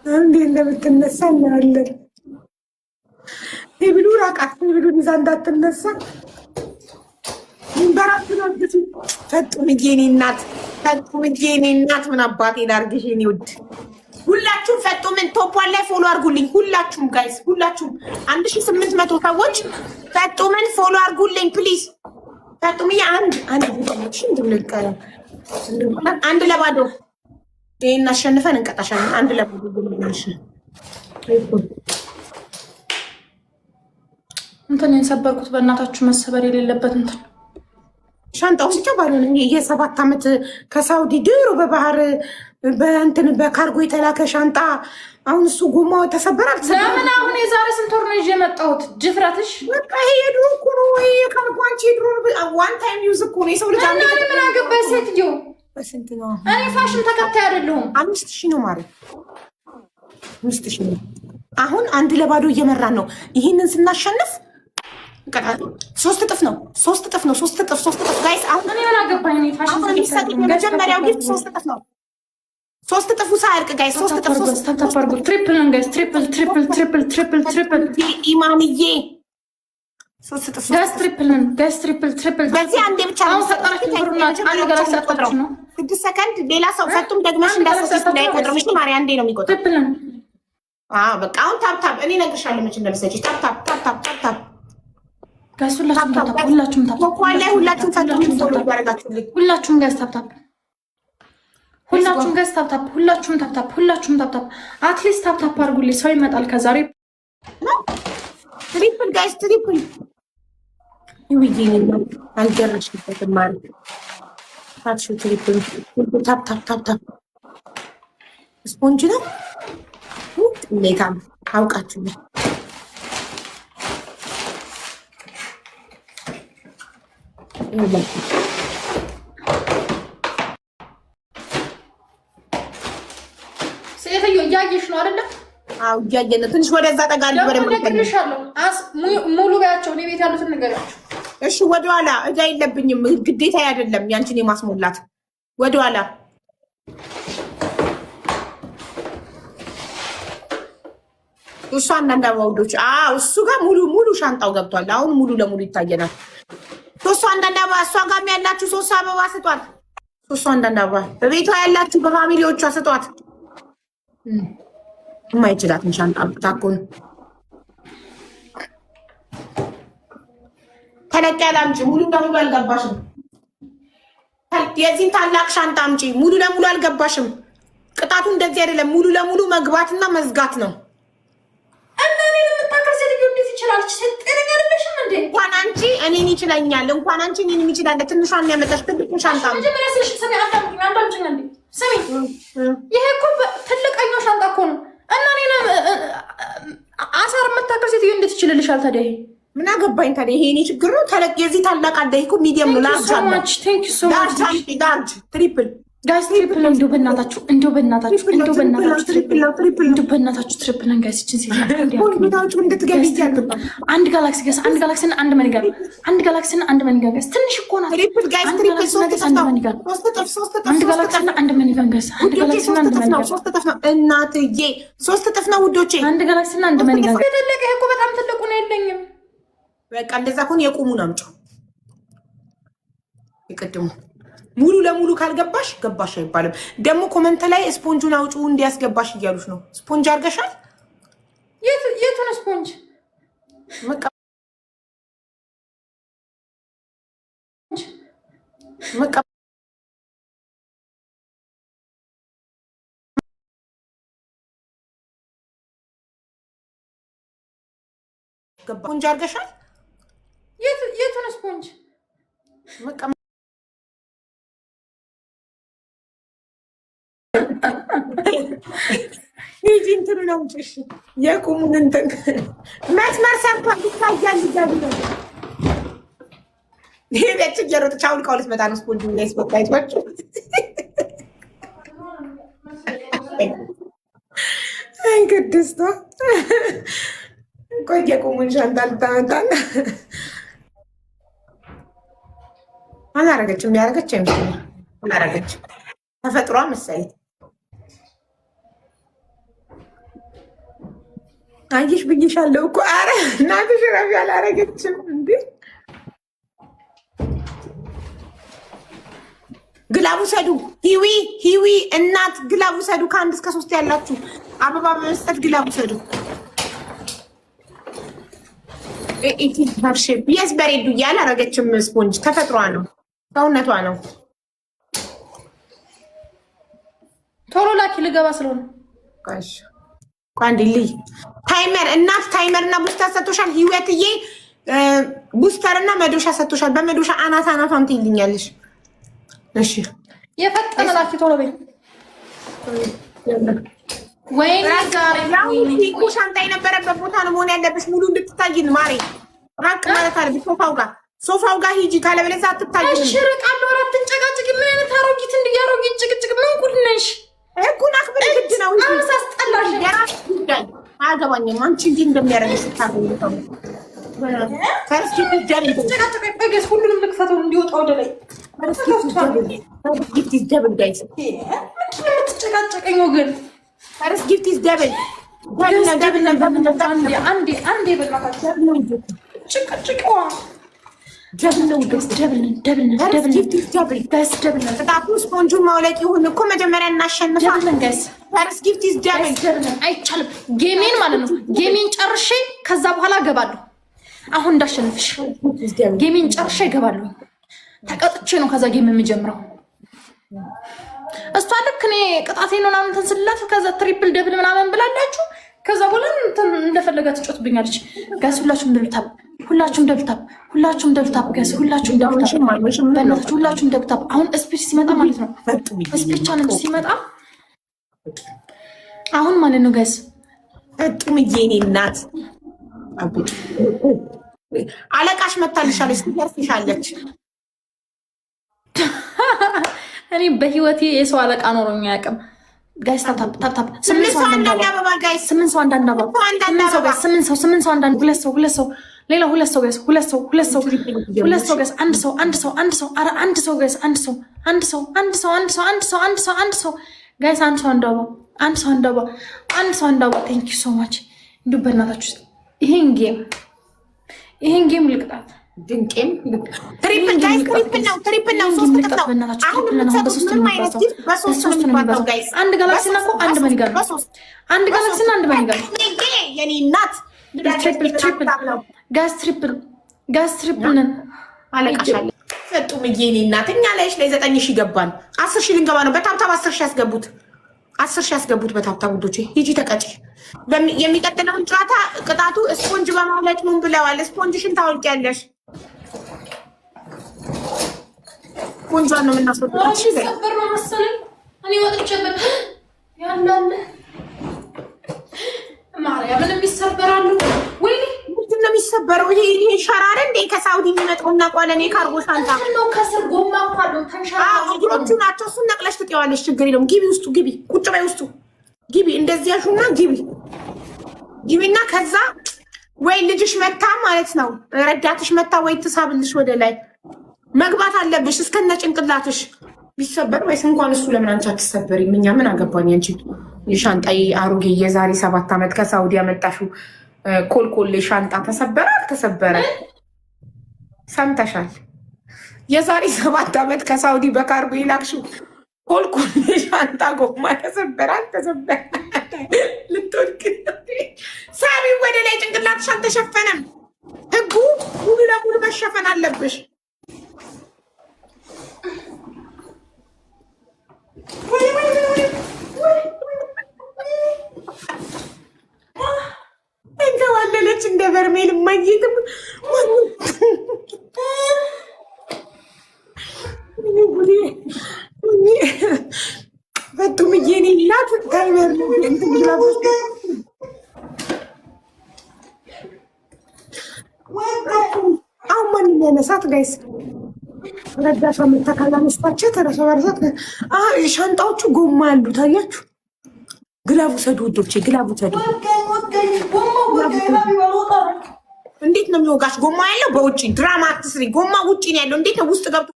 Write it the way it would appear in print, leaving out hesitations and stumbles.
እንዴ እንደምትነሳ እናያለን። ቴብሉ ራቃት። ቴብሉን ይዛ እንዳትነሳ በራት ናት። ፈጡምዬ የኔ እናት፣ ፈጡምዬ የኔ እናት። ምን አባቴ ላርግሽ የኔ ውድ። ሁላችሁም ፈጡምን ቶፖን ላይ ፎሎ አርጉልኝ። ሁላችሁም ጋይስ፣ ሁላችሁም 1800 ሰዎች ፈጡምን ፎሎ አርጉልኝ ፕሊዝ። ፈጡምዬ አንድ ለባዶ ይሄን አሸንፈን እንቀጣሻለን። አንድ ለባዶ እንትን የሰበርኩት በእናታችሁ መሰበር የሌለበት እንትን ሻንጣው ብቻ ባልሆነ የ7 ዓመት ከሳውዲ ድሮ በባህር በእንትን በካርጎ የተላከ ሻንጣ አሁን እሱ ጎማው ተሰበራል። ለምን አሁን የዛሬ ስንት ወር ነው ይዤ የመጣሁት? ድፍረትሽ በቃ ይሄ የድሮ እኮ ነው። ይሄ የካርጎ አንቺ የድሮ ዋን ታይም ዩዝ እኮ ነው። የሰው ልጅ እና ምን አገባኝ ሴትዮ? በስንት ነው? እኔ ፋሽን ተከታይ አይደለሁም። 5000 ነው ማለት 5000 ነው። አሁን አንድ ለባዶ እየመራን ነው። ይህንን ስናሸንፍ 3 እጥፍ ነው። 3 እጥፍ ነው። 3 እጥፍ ጋይስ። አሁን እኔ ምን አገባኝ? እኔ ፋሽን የመጀመሪያው ጊፍት 3 እጥፍ ነው። 3 እጥፉ ሳያልቅ ጋይስ 3 እጥፍ ተፈርጉ። ትሪፕል ነው ጋይስ። ትሪፕል ኢማንዬ 3 እጥፍ ጋይስ። ትሪፕል በዚህ አንዴ ብቻ ነው ሰጣችሁ። አንድ ገላክሲ አጥቆጥሩ ነው 6 ሰከንድ። ሌላ ሰው ፈቱም ደግመሽ እንዳሰሰስ ላይ ቆጥረሽ ማሪ አንዴ ነው የሚቆጥረው። ትሪፕል በቃ አሁን ታፕ እኔ እነግርሻለሁ መቼ እንደምትሰጪ። ታፕ ጋይስ ሁላችሁም ታፕ ላይ ሁላችሁም ፈቱም ፎሎ ያደርጋችሁልኝ። ሁላችሁም ጋይስ ታፕ ሁላችሁም ጋይስ ታፕ ሁላችሁም ታፕ አትሊስት ታፕ አድርጉልኝ። ሰው ይመጣል ከዛሬ ትሪፕል ጋይስ ትሪፕል ይውይይኝ አልጀረሽበትም ማለት ታችሁ ትሪፕል ታፕ ስፖንጅ ነው ሌታም አውቃችሁ ነው። ሴትዮ እያየሽ ነው አይደለ? አው እያየን ነው። ትንሽ ወደዛ ጠጋል በደምብ ነግሬሻለሁ። ሙሉ በያቸው እኔ ቤት ያሉትን ንገሪያቸው። እሺ ወደኋላ እዳ የለብኝም ግዴታ አይደለም ያንቺን የማስሞላት ወደኋላ እሱ አንዳንድ አባውዶች እሱ ጋር ሙሉ ሻንጣው ገብቷል። አሁን ሙሉ ለሙሉ ይታየናል። ሶስቱ አንዳንድ አበባ እሷ ጋር ያላችሁ 3 አበባ ስጧት። ሶስቱ አንዳንድ አበባ በቤቷ ያላችሁ በፋሚሊዎቿ ስጧት። የማይችላትን ሻንጣ ታኮን ተለቅ ያለ አምጪ። ሙሉ ለሙሉ አልገባሽም። የዚህን ታላቅ ሻንጣ አምጪ። ሙሉ ለሙሉ አልገባሽም። ቅጣቱ እንደዚህ አይደለም። ሙሉ ለሙሉ መግባትና መዝጋት ነው። እንኳን አንቺ እኔን ይችለኛል። እንኳን አንቺ እኔን ይችላል። ትንሿን ያመጣሽ ትልቁ ሻንጣ ነው። ይሄ እኮ ትልቀኛው ሻንጣ እኮ ነው። እና እኔን አሳር የምታክል ሴትዮ እንዴት ይችልልሻል ታዲያ? ይሄ ምን አገባኝ ታዲያ? ይሄ እኔ ችግር ነው። የዚህ ታላቅ አለ እኮ ሚዲየም ነው። ላርጅ ትሪፕል ጋይስ ትሪፕል ነው። እንደው በእናታችሁ ትሪፕል ነው ጋይስ። እቺን ሴት እንድትገቢ አንድ ጋላክሲ ጋይስ፣ አንድ ጋላክሲና አንድ መኒጋ፣ አንድ ጋላክሲና አንድ መኒጋ ጋይስ። ትንሽ እኮ ናት። ትሪፕል ጋይስ፣ ትሪፕል 3 እጥፍ ነው። 3 እጥፍ አንድ ጋላክሲና አንድ መኒጋ ጋይስ፣ አንድ ጋላክሲና አንድ መኒጋ 3 እጥፍ ነው። እናትዬ 3 እጥፍ ነው ውዶቼ፣ አንድ ጋላክሲና አንድ መኒጋ። ትልቅ ይሄ እኮ በጣም ትልቁ ነው። የለኝም በቃ እንደዛ ከሆነ የቁሙን አምጪው። ይቀድሙ ሙሉ ለሙሉ ካልገባሽ ገባሽ አይባልም። ደግሞ ኮመንት ላይ ስፖንጁን አውጪው እንዲያስገባሽ እያሉሽ ነው። ስፖንጅ አድርገሻል? የቱ ነው ስፖንጅ? ስፖንጅ አድርገሻል? የቱ ነው ስፖንጅ? ይሄ እንትኑ ነው እንጂ የቁሙን እንትን መስመር ሰርቷል ይታያል። ይዛሉ ይሄ ቤት ጀሮት ቻውን ካውልስ መጣ ነው ስፖንጅ ላይ ስፖርታይት ወጭ አይ ቅድስቷ ቆይ የቁሙን ሻንጣል ታንታን አላረገችም። ያረገች አይመስልም። አላረገችም። ተፈጥሯ መሰለኝ አየሽ ብዬሻለሁ እኮ። ኧረ እናትሽ ረቢ አላረገችም እንዴ? ግላቡ ሰዱ ሂዊ እናት ግላቡ ሰዱ። ከ1 እስከ 3 ያላችሁ አበባ በመስጠት ግላቡ ሰዱ። የስ በሬዱ ያላረገችም ስፖንጅ ተፈጥሯ ነው፣ ሰውነቷ ነው። ቶሎ ላኪ ልገባ ስለሆነ ቋንዲ ልይ ታይመር እናት ታይመር እና ቡስተር ሰጥቶሻል። ህይወትዬ ቡስተር እና መዶሻ ሰጥቶሻል። በመዶሻ አናቷን ትይልኛለሽ። እሺ የፈጠነ ላኪ ቶሎ በይ። ወይኔ ዛሬ ሻንጣ የነበረበት ቦታ ነው መሆን ያለብሽ። ሙሉ እንድትታይን ማሬ ራቅ ማለት አለብሽ። ሶፋው ጋር ሂጂ፣ ካለበለዚያ አትታይም። እሺ ርቃለሁ። ኧረ አትንጨቃጭቂ። ምን አይነት አሮጊት እንዲያሮጊት ጭቅጭቅ ምን ጉድ ነሽ? ህጉን አክብር ግድ ነው። አሳስጠላሽ። የራስ ጉዳይ አያገባኝም። አንቺ እንዲህ እንደሚያደርግሽ ታገኝ ነው። ፈርስት ጭቅጭቅ ሁሉንም ልክፈተው እንዲወጣ ወደ ላይ ጊፍት ኢዝ ደብል ጋይስ። የምትጨቃጨቀኝ ወገን ፈርስት ጊፍት ኢዝ ደብል አንዴ በቃታችሁ ጭቅጭቅዋ ስፖንጁን ማውለቅ ይሁን እኮ መጀመሪያ እናሸንፋለን። ፈርስት ጊፍት ኢዝ ደብል። አይቻልም። ጌሜን ማለት ነው። ጌሜን ጨርሼ ከዛ በኋላ እገባለሁ። አሁን እንዳሸንፍሽ ጌሜን ጨርሼ እገባለሁ። ተቀጥቼ ነው ከዛ ጌም የምጀምረው። እሷ ልክ እኔ ቅጣቴን ነው ምናምን ስላት ከዛ ትሪፕል ደብል ምናምን ብላላችሁ። ከዛ በኋላ እንደፈለገ ትጮትብኛለች። ጋስ ሁላችሁም ደብታብ ጋስ ሁላችሁም ደብታብ። አሁን ስፒች ሲመጣ ማለት ነው ስፒች ቻለንጅ ሲመጣ አሁን ማለት ነው ጋስ ጥምዬ እኔ እናት አለቃሽ መታልሻለች፣ ትደርስሻለች። እኔ በህይወቴ የሰው አለቃ ኖሮኝ አያውቅም። ጋይስ ታፕ 8 ሰው አንዳንድ አበባ ጋይስ 8 ሰው አንዳንድ አበባ 8 ሰው አንዳንድ ሁለት ሰው ሌላ ሁለት ሰው ጋይስ ሁለት ሰው ጋይስ አንድ ሰው ኧረ አንድ ሰው ጋይስ አንድ ሰው ጋይስ አንድ አበባ ቴንክ ዩ ሶ ማች። እንዲሁ በእናታችሁ ይሄን ጌም ልቅጣት። ድንቄም ትሪፕል ነው። ሶስት ቅጥ ነው። አሁን የምትሰጡት ምንም አይነት ጊፍት በሶስት ነው የሚባለው ጋይስ። አንድ ጋላክሲና እኮ አንድ መኒጋር ነው። አንድ ጋላክሲና አንድ መኒጋር የኔ እናት ትሪፕል ጋስ ትሪፕል ነን። አለቃሻለ ፈጡም የኔ እናት እኛ ላይሽ ላይ 9,000 ይገባል። 10,000 ልንገባ ነው። በታብታብ 10,000 ያስገቡት። 10,000 ያስገቡት በታብታብ ውዶቼ። ሂጂ ተቀጪ። የሚቀጥለውን ጨዋታ ቅጣቱ ስፖንጅ በማውለቅ ምን ብለዋል? ስፖንጅሽን ታወልቂያለሽ። ስፖንጇን ነው የምናስወጣው። እሺ ሰበር ነው መሰለኝ። እኔ ወጥቼበት ያላለ ማርያምን የሚሰበራሉ። ወይኔ ምንድን ነው የሚሰበረው? ይሄ ሸራረ እንዴ ከሳውዲ የሚመጣው እና ቋለኔ ካርጎ ሻንጣ ነው። ከስር ጎማ እንኳን ነው ተንሸራራ። እግሮቹ ናቸው። እሱን ነቅለሽ ትጤዋለሽ። ችግር የለውም። ግቢ ውስጡ ግቢ። ቁጭ በይ ውስጡ ግቢ። እንደዚህ ያሹና ግቢና ከዛ ወይ ልጅሽ መታ ማለት ነው ረዳትሽ መታ ወይ ትሳብልሽ ወደ ላይ መግባት አለብሽ እስከነ ጭንቅላትሽ። ቢሰበር ወይስ እንኳን እሱ ለምን አንቺ አትሰበሪም? እኛ ምን አገባኝ? አንቺ የሻንጣይ አሮጌ የዛሬ 7 ዓመት ከሳውዲ ያመጣሽው ኮልኮሌ ሻንጣ ተሰበረ አልተሰበረ? ሰምተሻል? የዛሬ 7 ዓመት ከሳውዲ በካርጎ የላክሽው ኮልኮሌ ሻንጣ ጎማ ተሰበረ አልተሰበረ? ልትወድቅ ሳቢ ወደ ላይ ጭንቅላትሽ አልተሸፈነም። ህጉ ሙሉ ለሙሉ መሸፈን አለብሽ። እንተዋለለች እንደ በርሜል ማየትም በጡም የኔ እናት ታይበር አሁን ማን የሚያነሳት ጋይስ? ረዳቷ መተካላ መስፋቸው ተረሰ በርሳት ሻንጣዎቹ ጎማ ያሉ ታያችሁ። ግላቡ ሰዱ ውዶቼ፣ ግላቡ ሰዱ። እንዴት ነው የሚወጋሽ? ጎማ ያለው በውጭ ድራማ አትስሪ። ጎማ ውጭ ነው ያለው። እንዴት ነው ውስጥ ገብቶ